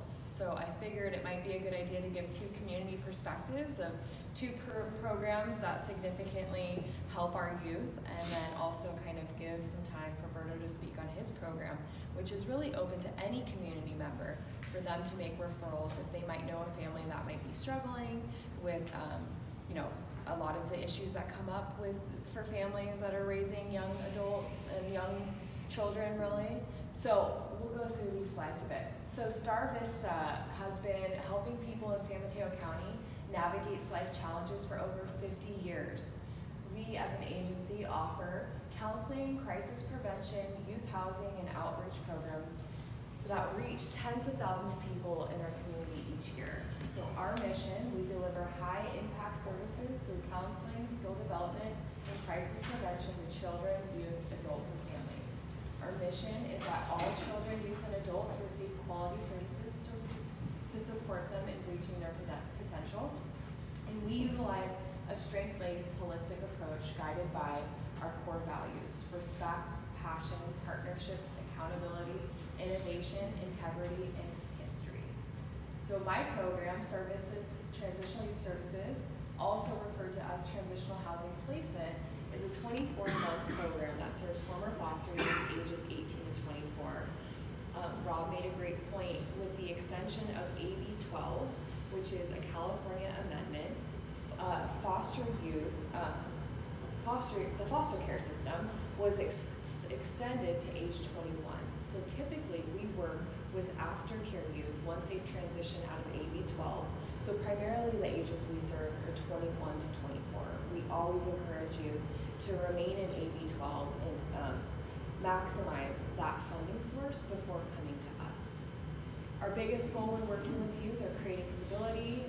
girls. So I figured it might be a good idea to give two community perspectives of two programs that significantly help our youth, and then also kind of give some time for Berto to speak on his program, which is really open to any community member for them to make referrals if they might know a family that might be struggling with, a lot of the issues that come up for families that are raising young adults and young children, really. So we'll go through these slides a bit. So Star Vista has been helping people in San Mateo County navigate life challenges for over 50 years. We as an agency offer counseling, crisis prevention, youth housing, and outreach programs that reach tens of thousands of people in our community each year. So our mission, we deliver high impact services through counseling, skill development, and crisis prevention to children, youth, adults, and families. Our mission is that all children, youth, and adults receive quality services to support them in reaching their potential. And we utilize a strength-based, holistic approach guided by our core values: respect, passion, partnerships, accountability, innovation, integrity, and history. So my program, Services, Transitional Youth Services, also referred to as Transitional Housing Placement, is a 24-month program that serves former foster youth ages 18 to 24. Rob made a great point with the extension of AB 12, which is a California amendment. The foster care system was extended to age 21. So typically we work with aftercare youth once they've transitioned out of AB 12. So primarily the ages we serve are 21 to 24. We always encourage you to remain in AB 12 and maximize that funding source before coming to us. Our biggest goal when working with youth are creating stability,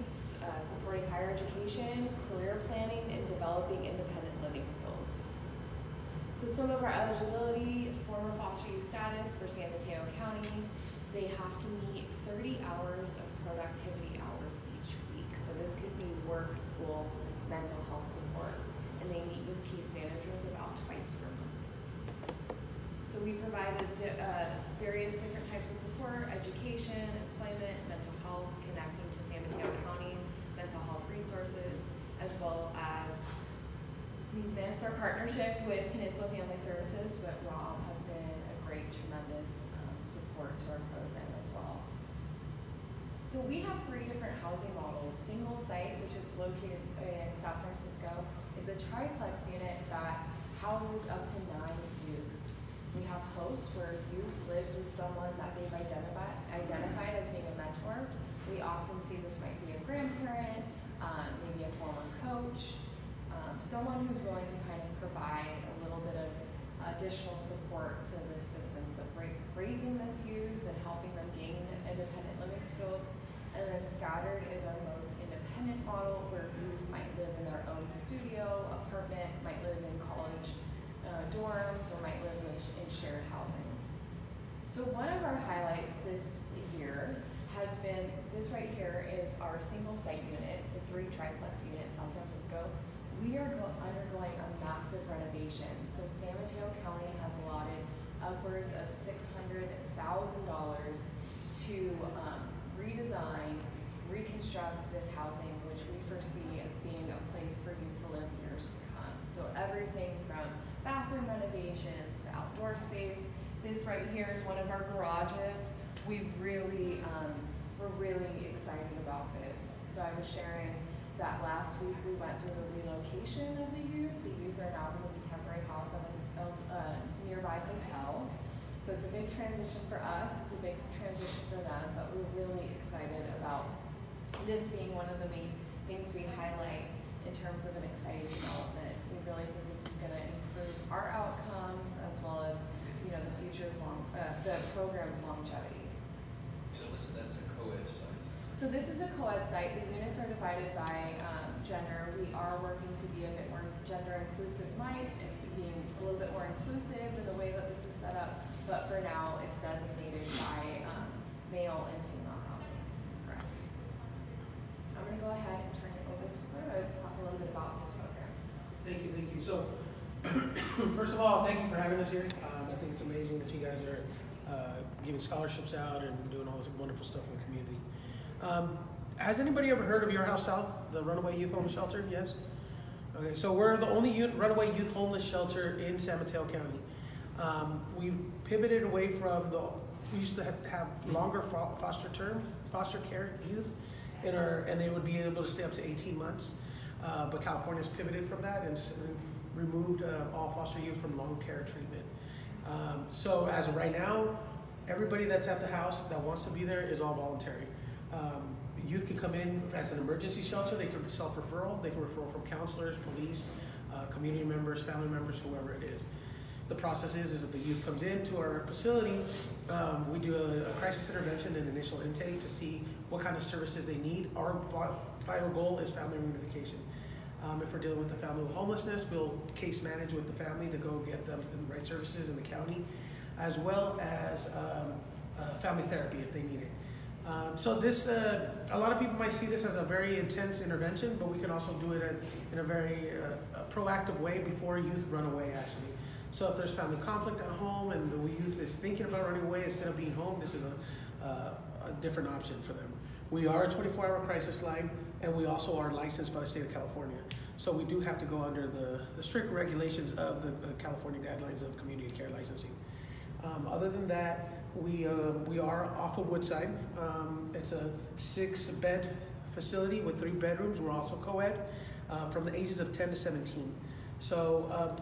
supporting higher education, career planning, and developing independent living skills. So some of our eligibility: former foster youth status for San Mateo County. They have to meet 30 hours of productivity hours each week. So this could be work, school, mental health support. And they meet with case managers about twice per month. So we provided various different types of support: education, employment, mental health, connecting to San Mateo County's mental health resources, as well as we miss our partnership with Peninsula Family Services, but Rob has been a great, tremendous support to our program as well. So we have three different housing models. Single site, which is located in South San Francisco, is a triplex unit that houses up to 9 youth. We have host, where youth lives with someone that they've identified as being a mentor. We often see this might be a grandparent, maybe a former coach, someone who's willing to kind of provide a little bit of additional support to the assistance of raising this youth and helping them gain independent living skills. And then scattered is our most independent model, where youth might live in their own studio, apartment, might live in college dorms, or might live in shared housing. So one of our highlights this year has been, this right here is our single site unit. It's a 3 triplex unit in South San Francisco. We are undergoing a massive renovation. So San Mateo County has allotted upwards of $600,000 to redesign, reconstruct this housing, which we foresee as being a place for you to live years to come. So everything from bathroom renovations to outdoor space. This right here is one of our garages. We're really excited about this. So I was sharing that last week we went through the relocation of the youth. The youth are now going to be temporary housed at a nearby hotel. So it's a big transition for us, it's a big transition for them, but we're really excited about this being one of the main things we highlight in terms of an exciting development. We really think this is going to improve our outcomes as well as the program's longevity. So that's a co-ed site. So this is a co-ed site. The units are divided by gender. We are working to be a bit more gender inclusive, being a little bit more inclusive in the way that this is set up, but for now it's designated by male and female housing. Correct. I'm going to go ahead and turn it over to Berto to talk a little bit about this program. Thank you. So, first of all, thank you for having us here. I think it's amazing that you guys are giving scholarships out and doing all this wonderful stuff in the community. Has anybody ever heard of Your House South, the Runaway Youth Homeless Shelter? Yes? Okay, so we're the only runaway youth homeless shelter in San Mateo County. We pivoted away from we used to have longer foster care youth and they would be able to stay up to 18 months. But California's pivoted from that and just removed all foster youth from long care treatment. So as of right now, everybody that's at the house that wants to be there is all voluntary. Youth can come in as an emergency shelter. They can self-referral. They can refer from counselors, police, community members, family members, whoever it is. The process is that the youth comes into our facility. We do a crisis intervention and initial intake to see what kind of services they need. Our final goal is family reunification. If we're dealing with a family with homelessness, we'll case manage with the family to go get them the right services in the county, as well as family therapy if they need it. So this, a lot of people might see this as a very intense intervention, but we can also do it in a very proactive way before youth run away, actually. So if there's family conflict at home and the youth is thinking about running away instead of being home, this is a different option for them. We are a 24-hour crisis line, and we also are licensed by the state of California. So we do have to go under the strict regulations of the California guidelines of community care licensing. Other than that, we are off of Woodside. It's a 6-bed facility with 3 bedrooms. We're also co-ed from the ages of 10 to 17. So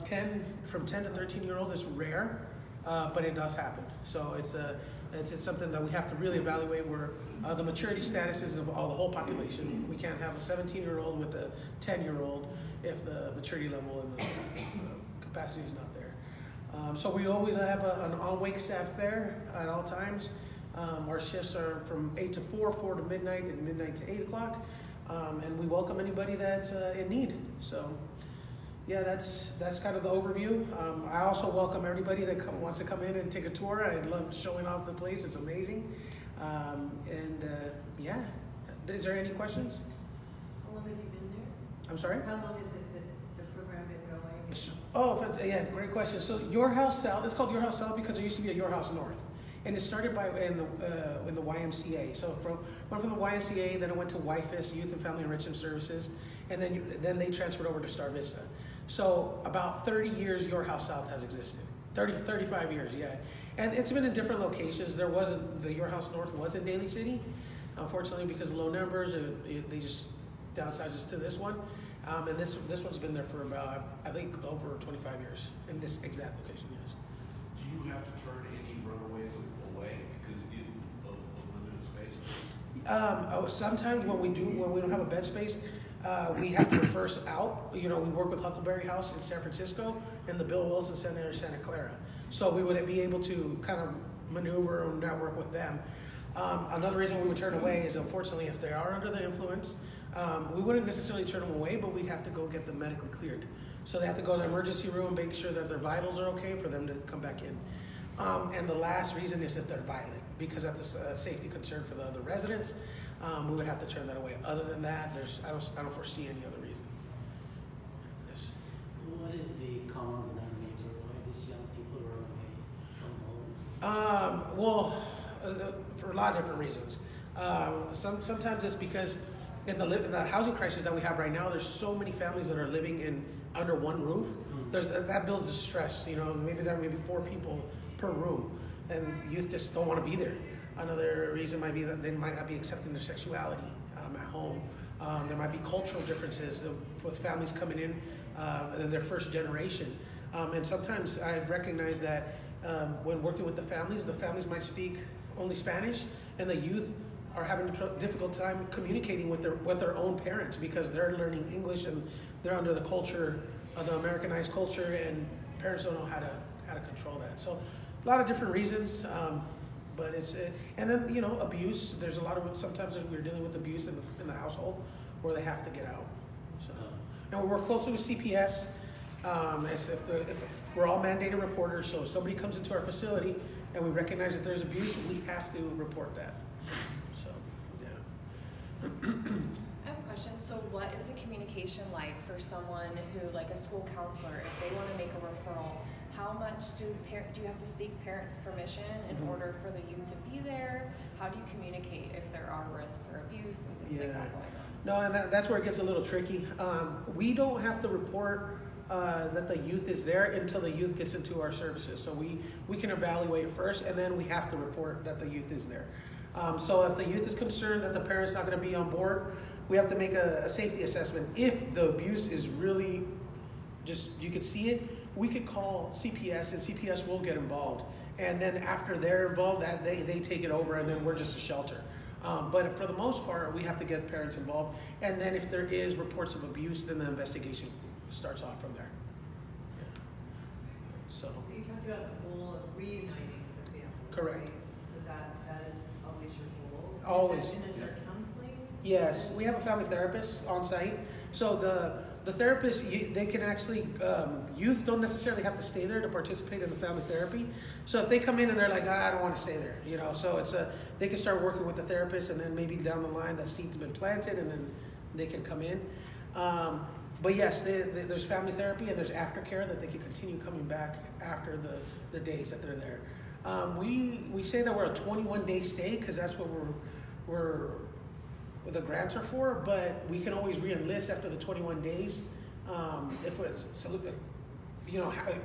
from 10 to 13-year-olds is rare, but it does happen. So it's something that we have to really evaluate where the maturity statuses of the whole population. We can't have a 17-year-old with a 10-year-old if the maturity level and the capacity is not there. So we always have an on-wake staff there at all times. Our shifts are from 8 to 4, 4 to midnight, and midnight to 8 o'clock. And we welcome anybody that's in need. So yeah, that's kind of the overview. I also welcome everybody that wants to come in and take a tour. I love showing off the place. It's amazing. Yeah, is there any questions? How long have you been there? I'm sorry? How long has the program been going? Oh, yeah, great question. So Your House South, it's called Your House South because there used to be a Your House North. And it started in the YMCA. So went from the YMCA, then it went to YFIS, Youth and Family Enrichment Services, and then they transferred over to Star Vista. So about 30 years Your House South has existed. 35 years, yeah. And it's been in different locations. The Your House North was in Daly City. Unfortunately, because of low numbers, they just downsized us to this one. And this one's been there for about, I think, over 25 years in this exact location, yes. Do you have to turn any runaways away because of limited space? Sometimes when we don't have a bed space, we have to refer out. We work with Huckleberry House in San Francisco and the Bill Wilson Center in Santa Clara. So we would be able to kind of maneuver and network with them. Another reason we would turn away is, unfortunately, if they are under the influence, we wouldn't necessarily turn them away, but we'd have to go get them medically cleared. So they have to go to the emergency room, make sure that their vitals are okay for them to come back in. And the last reason is if they're violent, because that's a safety concern for the other residents. We would have to turn that away. Other than that, I don't foresee any other reason. Yes. What is the common denominator? Why these young people run away from home? For a lot of different reasons. Sometimes it's because in the housing crisis that we have right now, there's so many families that are living under one roof. That builds the stress. Maybe there may be 4 people per room, and youth just don't want to be there. Another reason might be that they might not be accepting their sexuality at home. There might be cultural differences with families coming in their first generation. And sometimes I recognize that when working with the families might speak only Spanish, and the youth are having a difficult time communicating with their own parents because they're learning English and they're under the culture, the Americanized culture, and parents don't know how to control that. So a lot of different reasons. But and then abuse. There's a lot of sometimes we're dealing with abuse in the household where they have to get out. So, and we work closely with CPS. If we're all mandated reporters, so if somebody comes into our facility and we recognize that there's abuse, we have to report that. So, yeah. I have a question. So what is the communication like for someone who, like a school counselor, if they want to make a referral How much do you have to seek parents' permission in Mhm. order for the youth to be there? How do you communicate if there are risks for abuse and things like Yeah. that going on? No, and that's where it gets a little tricky. We don't have to report that the youth is there until the youth gets into our services. So we can evaluate first, and then we have to report that the youth is there. So if the youth is concerned that the parent's not going to be on board, we have to make a safety assessment. If the abuse is really just, you could see it, we could call CPS, and CPS will get involved. And then after they're involved, that they take it over, and then we're just a shelter. But for the most part, we have to get parents involved. And then if there is reports of abuse, then the investigation starts off from there. Yeah. So, So you talked about the goal of reuniting the families. Correct. Right? So that is always your goal? Always. And is there counseling? yes, we have a family therapist on site. So the therapist, they can actually, youth don't necessarily have to stay there to participate in the family therapy. So if they come in and they're like, I don't want to stay there, so they can start working with the therapist, and then maybe down the line that seed's been planted, and then they can come in. But yes, there's family therapy, and there's aftercare that they can continue coming back after the days that they're there. We say that we're a 21-day stay because that's what the grants are for, but we can always re-enlist after the 21 days.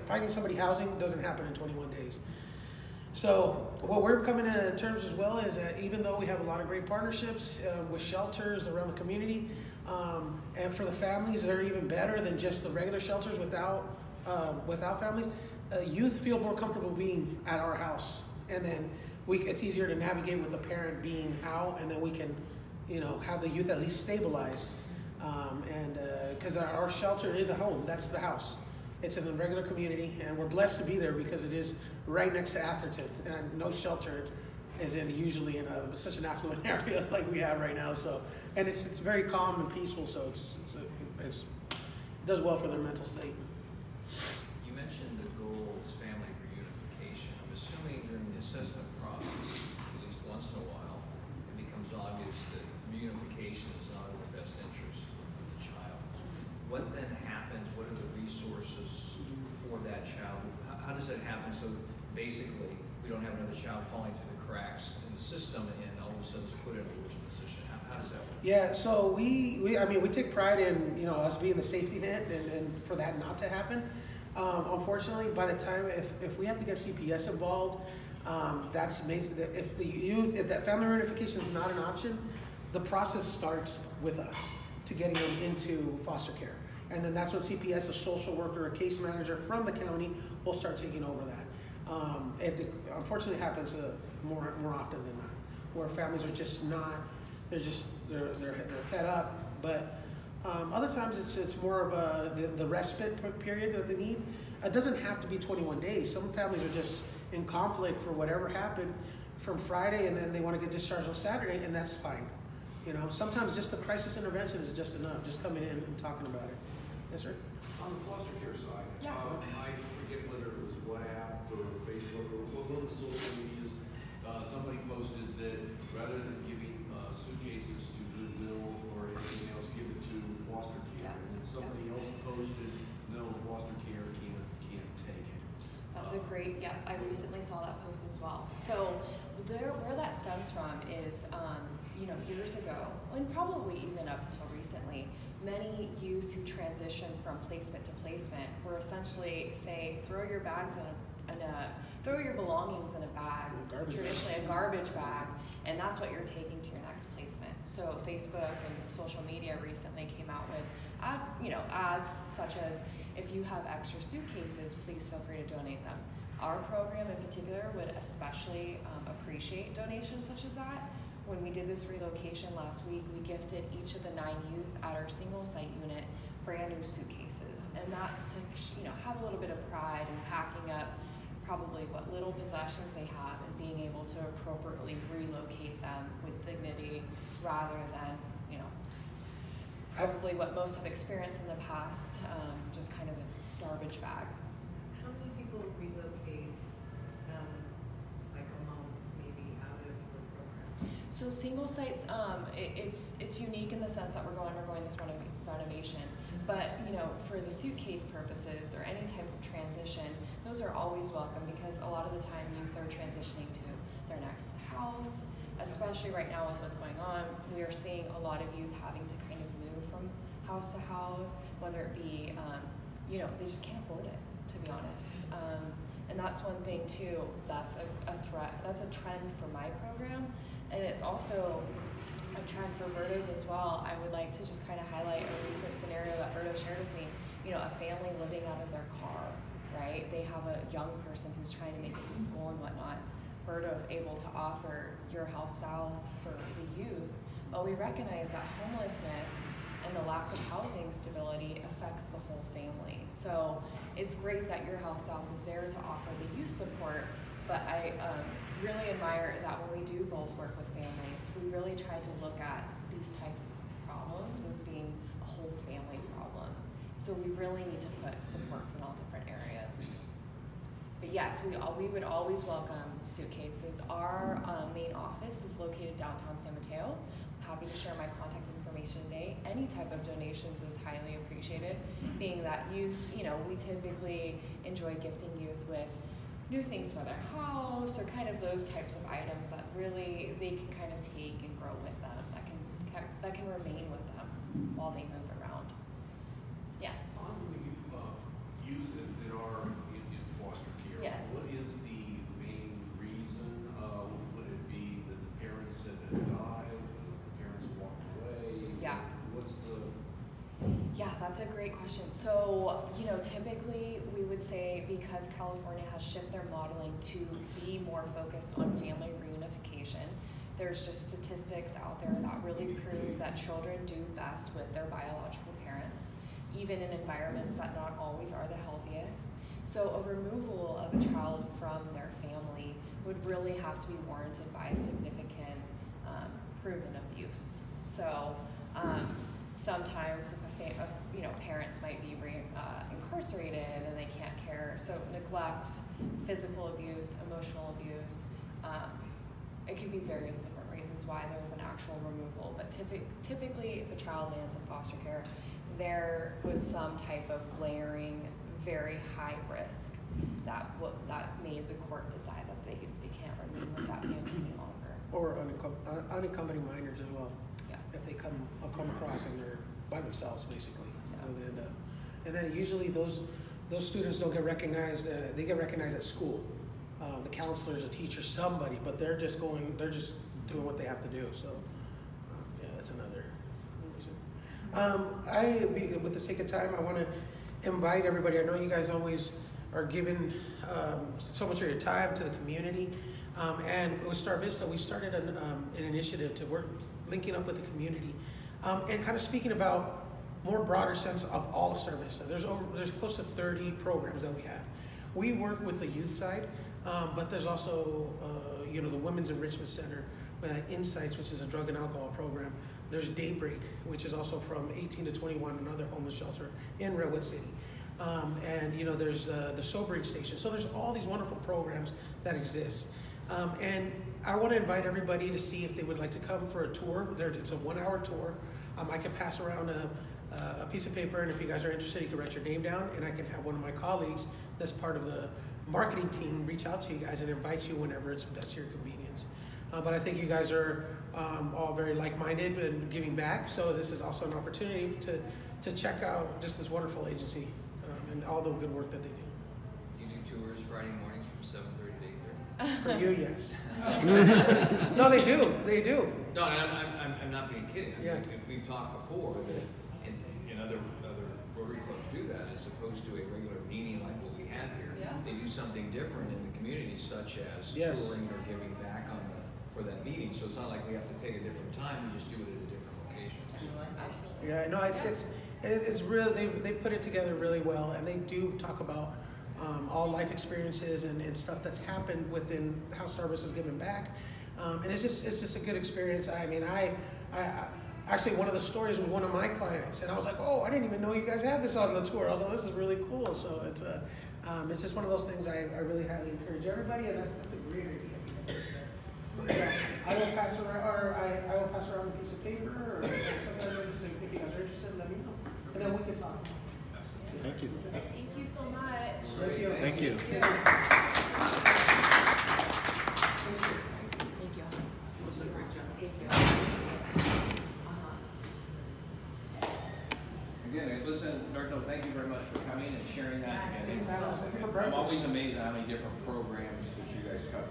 Finding somebody housing doesn't happen in 21 days. So what we're coming to terms as well is that even though we have a lot of great partnerships with shelters around the community, and for the families, they're even better than just the regular shelters without families. Youth feel more comfortable being at our house, and then it's easier to navigate with the parent being out, and then we can have the youth at least stabilized. Because our shelter is a home, that's the house. It's in a regular community, and we're blessed to be there because it is right next to Atherton, and no shelter is usually in such an affluent area like we have right now. So, and it's very calm and peaceful, so it does well for their mental state. You mentioned the goal is family reunification. I'm assuming during the assessment process, at least once in a while, it becomes obvious that reunification is not in the best interest of the child. What then happens? What are the resources for that child? How does that happen? So basically, we don't have another child falling through the cracks in the system and all of a sudden is put in a worse position. How does that work? Yeah, so we take pride in us being the safety net and for that not to happen. Unfortunately, by the time if we have to get CPS involved, that's made. If that family reunification is not an option, the process starts with us to getting them into foster care, and then that's when CPS, a social worker, a case manager from the county, will start taking over that. It unfortunately happens more often than not, where families are just not. They're fed up, but other times it's more of the respite period that they need. It doesn't have to be 21 days. Some families are just in conflict for whatever happened from Friday, and then they want to get discharged on Saturday, and that's fine. Sometimes just the crisis intervention is just enough, just coming in and talking about it. Yes, sir? On the foster care side, Yeah. I forget whether it was WhatsApp or Facebook or one of the social medias, somebody posted that rather than giving suitcases to Goodwill or anything else, give it to foster care. Yeah. And then somebody else posted, no, foster care can't take it. That's a great, I recently saw that post as well. So where that stems from is, years ago, and probably even up until recently, many youth who transition from placement to placement were essentially throw your bags throw your belongings in a bag, traditionally a garbage bag, and that's what you're taking to your next placement. So Facebook and social media recently came out with ads such as, if you have extra suitcases, please feel free to donate them. Our program in particular would especially appreciate donations such as that. When we did this relocation last week, we gifted each of the 9 youth at our single site unit brand new suitcases, and that's to have a little bit of pride in packing up probably what little possessions they have and being able to appropriately relocate them with dignity rather than probably what most have experienced in the past, just kind of a garbage bag. How many people relocate, like a month, maybe out of the program? So single sites, it's unique in the sense that we're going this renovation, but for the suitcase purposes or any type of transition, those are always welcome because a lot of the time youth are transitioning to their next house, especially right now with what's going on. We are seeing a lot of youth having to kind of move from house to house, whether it be, they just can't afford it, to be honest. And that's one thing too, that's a threat, that's a trend for my program. And it's also a trend for Berto's as well. I would like to just kind of highlight a recent scenario that Berto shared with me. A family living out of their car, right? They have a young person who's trying to make it to school and whatnot. Berto's able to offer Your House South for the youth, but we recognize that homelessness and the lack of housing stability affects the whole family. So it's great that Your House South is there to offer the youth support, but I really admire that when we do both work with families, we really try to look at these type of problems as being a whole family problem. So we really need to put supports in all different areas. But yes, we would always welcome suitcases. Our main office is located downtown San Mateo. Happy to share my contact information today. Any type of donations is highly appreciated, being that youth, we typically enjoy gifting youth with new things for their house or kind of those types of items that really they can kind of take and grow with them, that can remain with them while they move around. Yes. On the youth that are in foster care, Yes. what is the main reason? Would it be that the parents have died, the parents walked away? Yeah. What's the... Yeah, that's a great question. So, typically we would say because California has shifted their modeling to be more focused on family reunification, there's just statistics out there that really prove that children do best with their biological parents, even in environments that not always are the healthiest. So a removal of a child from their family would really have to be warranted by significant proven abuse. So sometimes if parents might be incarcerated and they can't care, so neglect, physical abuse, emotional abuse, it could be various different reasons why there's an actual removal. But typically, if a child lands in foster care, there was some type of glaring, very high risk that made the court decide that they can't remain with that family any longer. Or unaccompanied minors as well. Yeah. If they come across and they're by themselves, basically. Yeah. So they end up, and then usually those students don't get recognized. They get recognized at school. The counselors, a teacher, somebody, but they're just doing what they have to do. So, yeah, that's another reason. With the sake of time, I want to invite everybody. I know you guys always are giving so much of your time to the community. And with Star Vista, we started an initiative to work, linking up with the community, and kind of speaking about more broader sense of all of Star Vista. There's close to 30 programs that we have. We work with the youth side, but there's also the Women's Enrichment Center, Insights, which is a drug and alcohol program. There's Daybreak, which is also from 18 to 21, another homeless shelter in Redwood City. And there's the Sobering Station. So there's all these wonderful programs that exist. And I want to invite everybody to see if they would like to come for a tour. It's a 1-hour tour. I can pass around a piece of paper, and if you guys are interested, you can write your name down, and I can have one of my colleagues that's part of the marketing team reach out to you guys and invite you whenever that's your convenience. But I think you guys are all very like-minded and giving back, so this is also an opportunity to check out just this wonderful agency and all the good work that they do. You do tours Friday mornings from 7:30 to 8:30? For you, yes. No, they do. No, I'm not being kidding. I mean, Yeah. we've talked before that in other Rotary clubs do that as opposed to a regular meeting like what we have here. Yeah. They do something different in the community, such as Yes. touring or giving back for that meeting. So it's not like we have to take a different time. We just do it at a different location. Yes, absolutely. Yeah, no, it's real. They put it together really well, and they do talk about all life experiences and stuff that's happened within how Star Vista is giving back, and it's just a good experience. I mean, I actually one of the stories with one of my clients, and I was like, oh, I didn't even know you guys had this on the tour. I was like, this is really cool. So it's just one of those things I really highly encourage everybody, and that's a great idea. Yeah, I will pass around, or I will pass around a piece of paper or something like that, just so if you guys are interested, let me know, and then we can talk. Thank you. Thank you so much. Thank you. Thank you. Thank you. That's a great job. Thank you. Again, listen, Darko, thank you very much for coming and sharing that. Thank you, And Tyler. Thank you for I'm breakfast. always amazed at how many different programs that you guys cover.